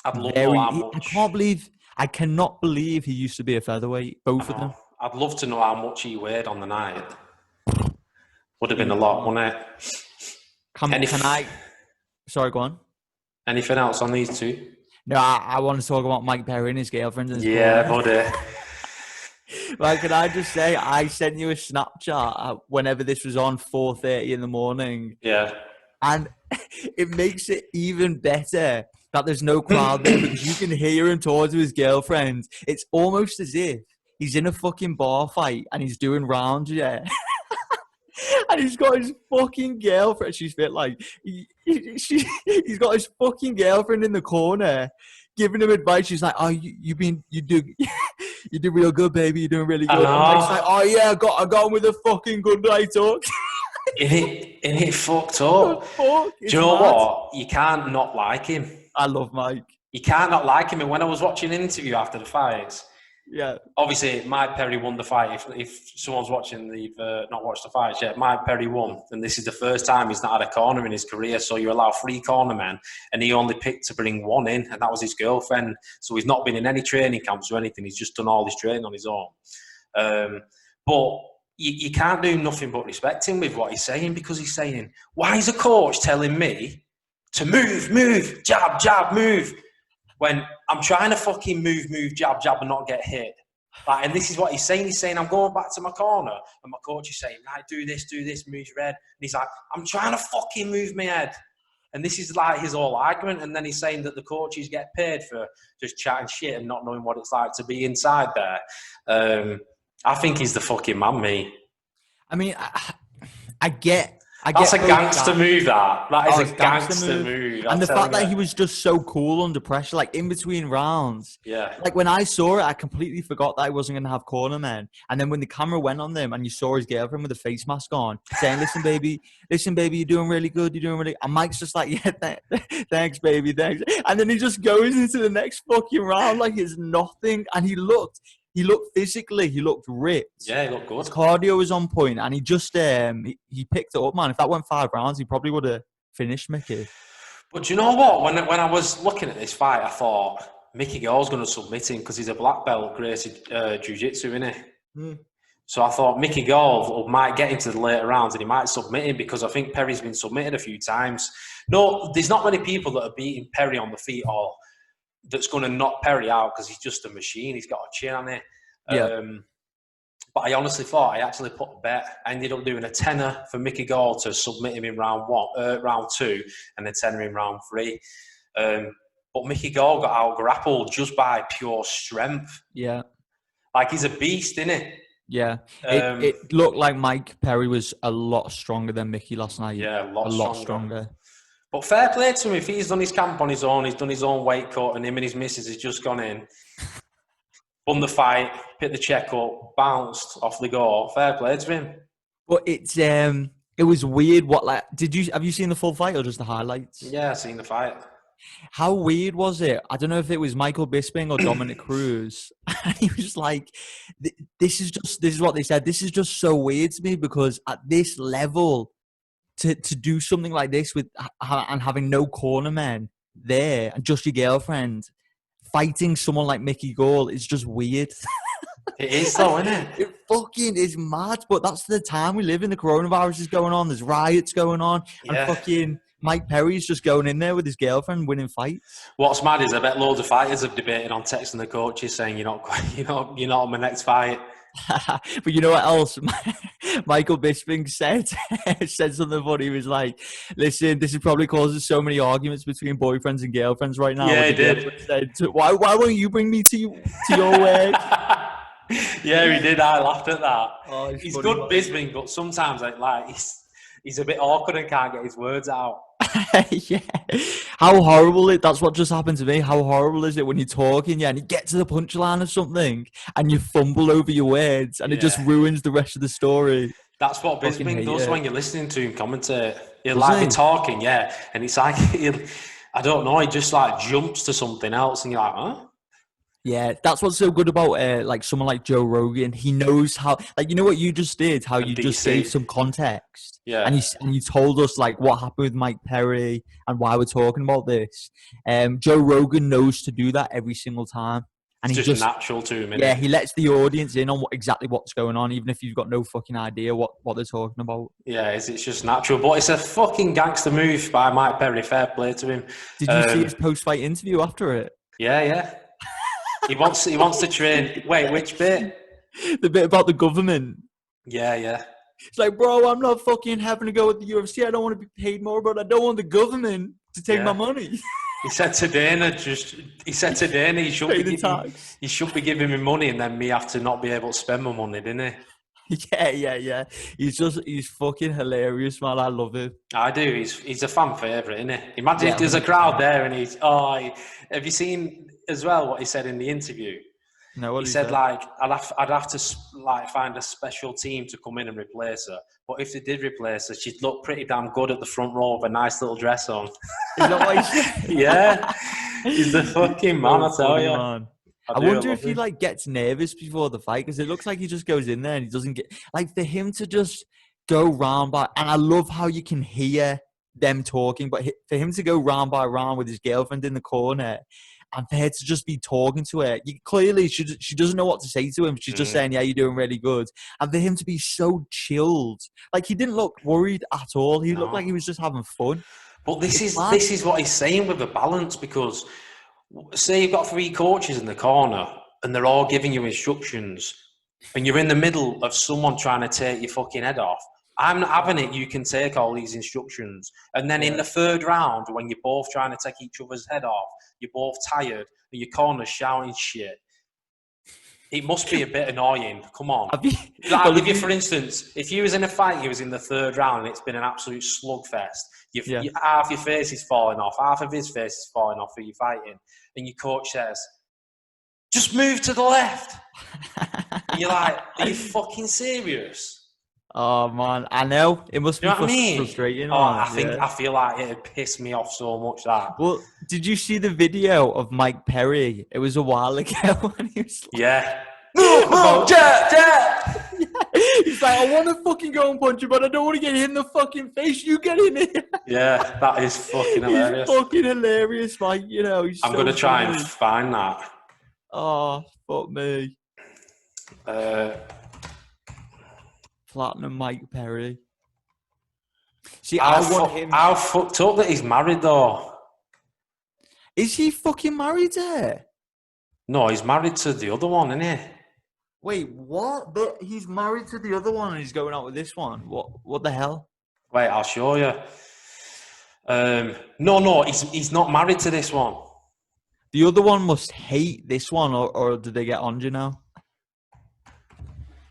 I'd love to know how much. I cannot believe he used to be a featherweight. Both of them. I'd love to know how much he weighed on the night. Would have been a lot, wouldn't it? Can I? Sorry, go on. Anything else on these two? No, I want to talk about Mike Perry and his girlfriend. Buddy. Like, can I just say, I sent you a Snapchat whenever this was on 4:30 in the morning. Yeah. And it makes it even better that there's no crowd there because you can hear him talk to his girlfriend. It's almost as if he's in a fucking bar fight and he's doing rounds, yeah. And he's got his fucking girlfriend. She's fit like he's got his fucking girlfriend in the corner giving him advice. She's like, "Oh, you do real good, baby. You're doing really good." And he's like, "Oh yeah, I got him with a fucking good night talk." It fucked up. Do you know what? You can't not like him. I love Mike. You can't not like him. And when I was watching an interview after the fights, yeah, obviously Mike Perry won the fight. If someone's watching, they've not watched the fights yet. Mike Perry won, and this is the first time he's not had a corner in his career. So you allow 3 cornermen, and he only picked to bring 1 in, and that was his girlfriend. So he's not been in any training camps or anything. He's just done all his training on his own. But you can't do nothing but respect him with what he's saying, because he's saying, why is a coach telling me to move, jab, jab, move, when I'm trying to fucking move, jab, jab, and not get hit? Like, and this is what he's saying. He's saying, I'm going back to my corner, and my coach is saying, right, do this, move your head. And he's like, I'm trying to fucking move my head. And this is like his whole argument. And then he's saying that the coaches get paid for just chatting shit and not knowing what it's like to be inside there. I think he's the fucking man, me. I mean, I get. That's a gangster move, that is a gangster move. And the fact that he was just so cool under pressure, like in between rounds. Yeah. Like when I saw it, I completely forgot that I wasn't going to have cornermen. And then when the camera went on them and you saw his girlfriend with a face mask on, saying, listen, baby, you're doing really good. And Mike's just like, yeah, thanks, baby, thanks. And then he just goes into the next fucking round like it's nothing. And he looked physically, he looked ripped. Yeah, he looked good. His cardio was on point, and he just he picked it up, man. If that went 5 rounds, he probably would have finished Mickey. But do you know what? When I was looking at this fight, I thought Mickey Gall's going to submit him because he's a black belt graded jiu-jitsu, isn't he? Mm. So I thought Mickey Gall might get into the later rounds and he might submit him because I think Perry's been submitted a few times. No, there's not many people that are beating Perry on the feet or that's going to knock Perry out because he's just a machine. He's got a chin on it. Yeah. But I honestly thought I actually put a bet. I ended up doing a tenner for Mickey Gall to submit him in round 2, and a tenner in round 3. But Mickey Gall got out grappled just by pure strength. Yeah. Like he's a beast, isn't it? Yeah. It looked like Mike Perry was a lot stronger than Mickey last night. Yeah, a lot stronger. But fair play to him. If he's done his camp on his own, he's done his own weight cut, and him and his missus has just gone in, won the fight, picked the check up, bounced off the go. Fair play to him. But it was weird. Have you seen the full fight or just the highlights? Yeah, I've seen the fight. How weird was it? I don't know if it was Michael Bisping or Dominic Cruz. And he was like, this is what they said. This is just so weird to me because at this level, to do something like this and having no cornermen there and just your girlfriend fighting someone like Mickey Gall is just weird. It is though, isn't it? It fucking is mad, but that's the time we live in. The coronavirus is going on. There's riots going on. Yeah. And fucking Mike Perry's just going in there with his girlfriend winning fights. What's mad is I bet loads of fighters have debated on texting the coaches saying you're not on my next fight. But you know what else? Michael Bisping said something funny. He was like, listen, this is probably causing so many arguments between boyfriends and girlfriends right now. Yeah, he did. Said, why won't you bring me to your work? Yeah, he did. I laughed at that. Oh, he's good, Bisping, but sometimes he's a bit awkward and can't get his words out. Yeah. How horrible that's what just happened to me. How horrible is it when you're talking, and you get to the punchline of something and you fumble over your words and it just ruins the rest of the story. That's what Bisping does when you're listening to him commentate. He'll be talking, and it's like, I don't know, he just jumps to something else and you're like, huh? Yeah, that's what's so good about someone like Joe Rogan. He knows how, you know what you just did, how you just gave some context. Yeah. And you told us what happened with Mike Perry and why we're talking about this. Joe Rogan knows to do that every single time. And it's just natural to him, isn't it? He lets the audience in on exactly what's going on, even if you've got no fucking idea what they're talking about. Yeah, it's just natural. But it's a fucking gangster move by Mike Perry. Fair play to him. Did you see his post-fight interview after it? Yeah. He wants to train. Wait, which bit? The bit about the government. Yeah. It's like, bro, I'm not fucking having to go with the UFC. I don't want to be paid more, but I don't want the government to take my money. He said to Dana, he should be giving me money and then me have to not be able to spend my money, didn't he? Yeah. He's fucking hilarious, man. I love him. I do. He's a fan favourite, isn't he? Imagine if there's a crowd there and have you seen as well what he said in the interview? No, what he said? I'd have to find a special team to come in and replace her. But if they did replace her, she'd look pretty damn good at the front row with a nice little dress on. Is that what he said? Yeah, he's the fucking man. I tell you. Man. I wonder if he gets nervous before the fight because it looks like he just goes in there and he doesn't get for him to just go round by. And I love how you can hear them talking, but for him to go round by round with his girlfriend in the corner. And for her to just be talking to her, clearly she doesn't know what to say to him. She's just saying, yeah, you're doing really good. And for him to be so chilled, he didn't look worried at all. He looked like he was just having fun. But this is what he's saying with the balance, because say you've got 3 coaches in the corner and they're all giving you instructions and you're in the middle of someone trying to take your fucking head off. I'm not having it. You can take all these instructions. And then in the 3rd round, when you're both trying to take each other's head off, you're both tired and your corner's shouting shit. It must be a bit annoying. Come on. I'll give you, for instance, if you was in a fight, you was in the 3rd round and it's been an absolute slugfest. Half your face is falling off. Half of his face is falling off who you're fighting. And your coach says, just move to the left. And you're like, are you fucking serious? Oh man, I know it must be frustrating. I feel like it'd piss me off so much that. Well, did you see the video of Mike Perry? It was a while ago when he was. Yeah. He's like, I want to fucking go and punch you, but I don't want to get hit in the fucking face. You get in here. Yeah, that is fucking hilarious. He's fucking hilarious, like, you know. He's I'm so going to try funny. and find that. Oh, fuck me. Platinum Mike Perry. See, I want him. How fucked up that he's married, though. Is he fucking married to her? No, he's married to the other one, isn't he? Wait, what? But he's married to the other one and he's going out with this one. What the hell? Wait, I'll show you. No, he's not married to this one. The other one must hate this one, or did they get on, do you know?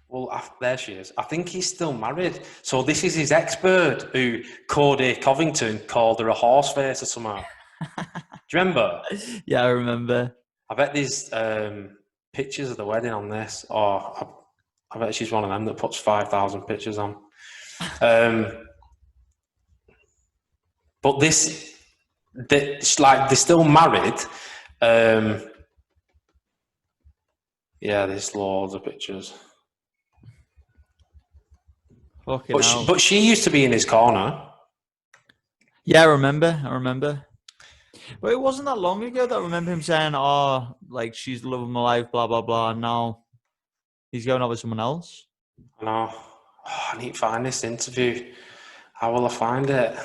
Well, there she is. I think he's still married. So this is his ex-bird who Cody Covington called her a horse face or something. Do you remember? Yeah, I remember. I bet there's pictures of the wedding on this. Or I bet she's one of them that puts 5,000 pictures on. But they're still married. Yeah, there's loads of pictures. But she used to be in his corner. Yeah, I remember. But it wasn't that long ago that I remember him saying, "Oh, like she's the love of my life," blah blah blah. And now he's going out with someone else. I know. Oh, I need to find this interview. How will I find it?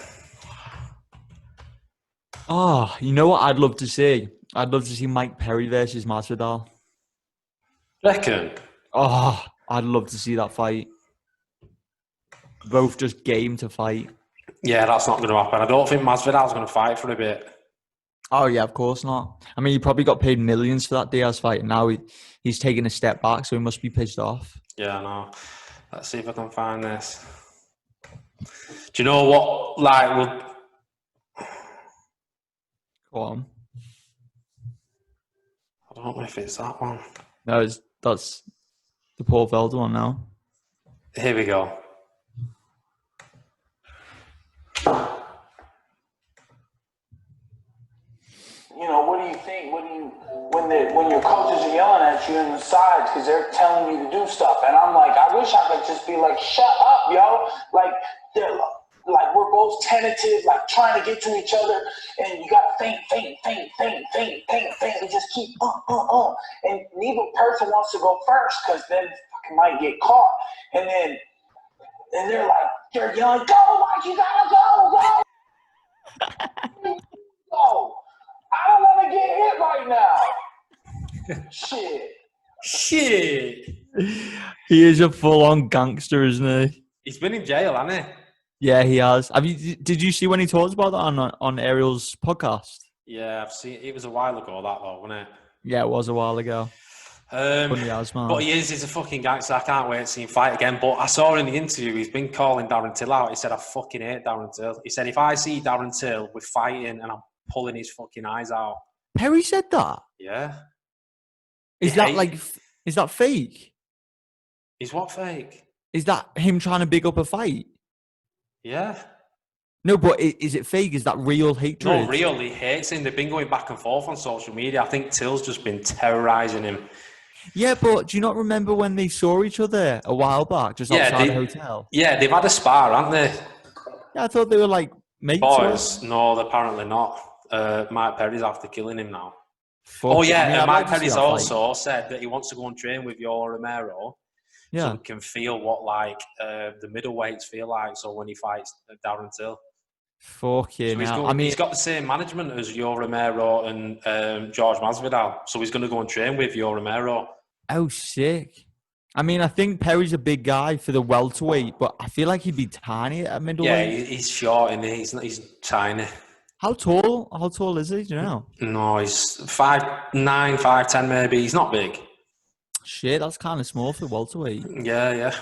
Oh, you know what I'd love to see? I'd love to see Mike Perry versus Masvidal. Reckon? Oh, I'd love to see that fight. Both just game to fight. Yeah, that's not going to happen. I don't think Masvidal's going to fight for a bit. Oh, yeah, of course not. I mean, he probably got paid millions for that Diaz fight, and now he's taking a step back, so he must be pissed off. Yeah, I know. Let's see if I can find this. Do you know what, like, Go on. I don't know if it's that one. No, that's the Paul Felder one now. Here we go. You know, what do you think? When your coaches are yelling at you in the sides because they're telling you to do stuff, and I'm like, I wish I could just be like, shut up, yo. Like we're both tentative, like trying to get to each other, and you got to think, and just keep and neither person wants to go first because then fucking might get caught, and they're like, they're yelling, go, Mike, you gotta go. Go. I don't want to get hit right now. Shit. He is a full-on gangster, isn't he? He's been in jail, hasn't he? Yeah, he has. Did you see when he talked about that on Ariel's podcast? Yeah, I've seen. It was a while ago, that though, wasn't it? Yeah, it was a while ago. But he's a fucking gangster. I can't wait to see him fight again. But I saw in the interview, he's been calling Darren Till out. He said, I fucking hate Darren Till. He said, if I see Darren Till, we're fighting and I'm pulling his fucking eyes out. Perry said that? Yeah. Is that fake? Is what fake? Is that him trying to big up a fight? Yeah. No, but is it fake? Is that real hatred? No, real. He hates him. They've been going back and forth on social media. I think Till's just been terrorising him. Yeah, but do you not remember when they saw each other a while back, just outside the hotel? Yeah, they've had a spar, haven't they? Yeah, I thought they were like mates. Boys? No, apparently not. Mike Perry's after killing him now. And Mike Perry's also said that he wants to go and train with Yoel Romero. Yeah. So he can feel what the middleweights feel like. So when he fights Darren Till. Fucking hell. He's got the same management as Yoel Romero and George Masvidal. So he's going to go and train with Yoel Romero. Oh, sick. I mean, I think Perry's a big guy for the welterweight, but I feel like he'd be tiny at middleweight. Yeah, he's short and he's tiny. How tall is he? Do you know? No, he's 5'9", 5'10", maybe. He's not big. Shit, that's kind of small for welterweight. Yeah.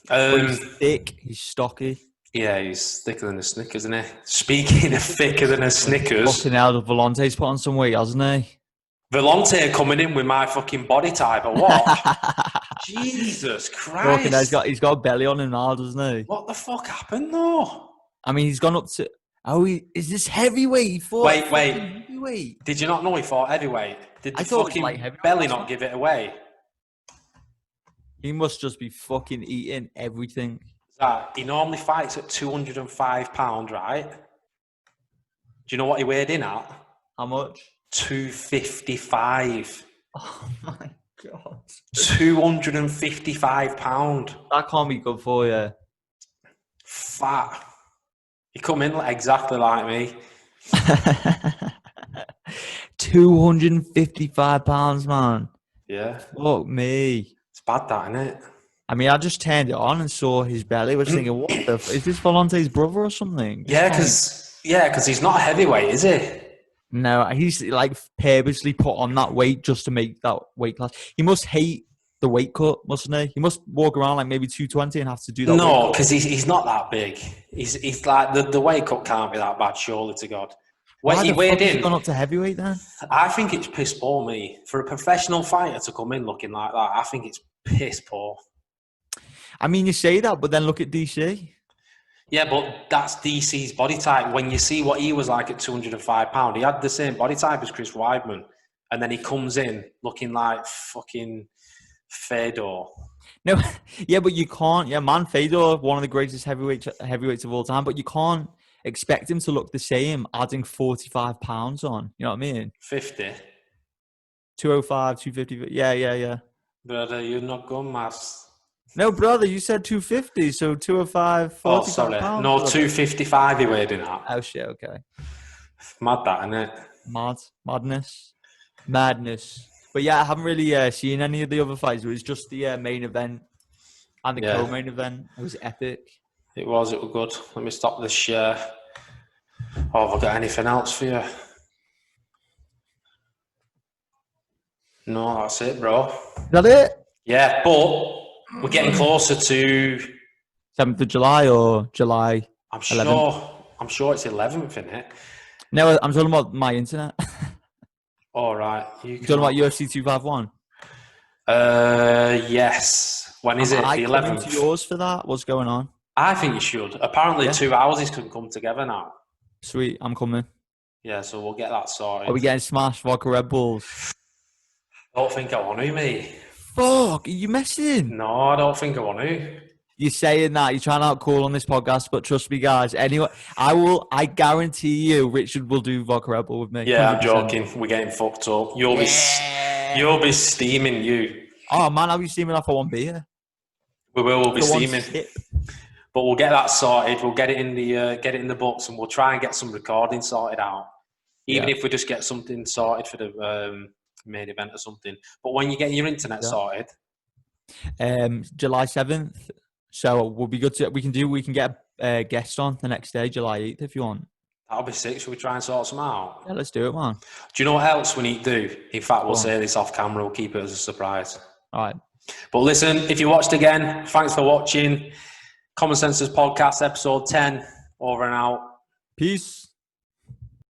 But he's thick. He's stocky. Yeah, he's thicker than a Snickers, isn't he? Speaking of thicker than a Snickers. Fucking hell, Volante's put on some weight, hasn't he? Volante coming in with my fucking body type or what? Jesus Christ. Fucking, he's got a belly on him now, doesn't he? What the fuck happened though? I mean, he's gone up to... Oh, is this heavyweight? He fought wait. Heavyweight. Did you not know he fought heavyweight? Did the fucking belly not give it away? He must just be fucking eating everything. He normally fights at 205 £, right? Do you know what he weighed in at? How much? 255. Oh my God. 255 £. That can't be good for you. Fat. He come in exactly like me. 255 pounds, man. Yeah. Fuck me. It's bad, that, isn't it? I mean, I just turned it on and saw his belly. I was thinking, what the is this Volante's brother or something? Yeah, because he's not a heavyweight, is he? No, he's like purposely put on that weight just to make that weight class. He must hate the weight cut, mustn't he? He must walk around like maybe 220 and have to do that. No, because he's not that big. He's like the weight cut can't be that bad, surely to God. Why he the weighed fuck has in. he gone up to heavyweight then? I think it's piss poor, me. For a professional fighter to come in looking like that, I think it's piss poor. I mean, you say that, but then look at DC. Yeah, but that's DC's body type. When you see what he was like at 205 £, he had the same body type as Chris Weidman. And then he comes in looking like fucking Fedor. No, yeah, but you can't. Yeah, man, Fedor, one of the greatest heavyweights of all time, but you can't expect him to look the same adding 45 pounds on. You know what I mean? 50. 205, 250. Yeah. Brother, you're not going mad. No, brother, you said 250, so 205, 45 Oh, sorry. pounds. No, 255 he weighed in at. Oh, shit, okay. Mad that, isn't it? Madness. But yeah, I haven't really seen any of the other fights. It was just the main event and the co-main event. It was epic. It was good. Let me stop this share. Oh, have I got anything else for you? No, that's it, bro. Is that it? Yeah, but we're getting closer to 7th of July or July I'm 11th? sure it's 11th, isn't it? No, I'm talking about my internet. All right. You're talking about UFC 251? Yes. When is it? I The coming 11th? to yours for that? What's going on? I think you should. Apparently 2 houses can come together now. Sweet, I'm coming. Yeah, so we'll get that sorted. Are we getting smashed vodka Red Bulls? I don't think I want to, mate. Fuck, are you messing? No, I don't think I want to. You're saying that, you're trying to out cool on this podcast, but trust me, guys. Anyway, I guarantee you, Richard will do vodka Red Bull with me. Yeah, 100%. I'm joking. We're getting fucked up. You'll be steaming, you. Oh man, I'll be steaming off for one beer. We'll be steaming. Sip. But we'll get that sorted. We'll get it in the books, and we'll try and get some recording sorted out. Even if we just get something sorted for the main event or something. But when you get your internet sorted, July 7th. So we'll be good to we can get a guest on the next day, July 8th, if you want. that'll be sick. Should we try and sort some out? Yeah, let's do it, man. Do you know what else we need to do? In fact, we'll say this off camera. We'll keep it as a surprise. All right. But listen, if you watched again, thanks for watching. Commonsenseless Podcast, episode 10. Over and out. Peace.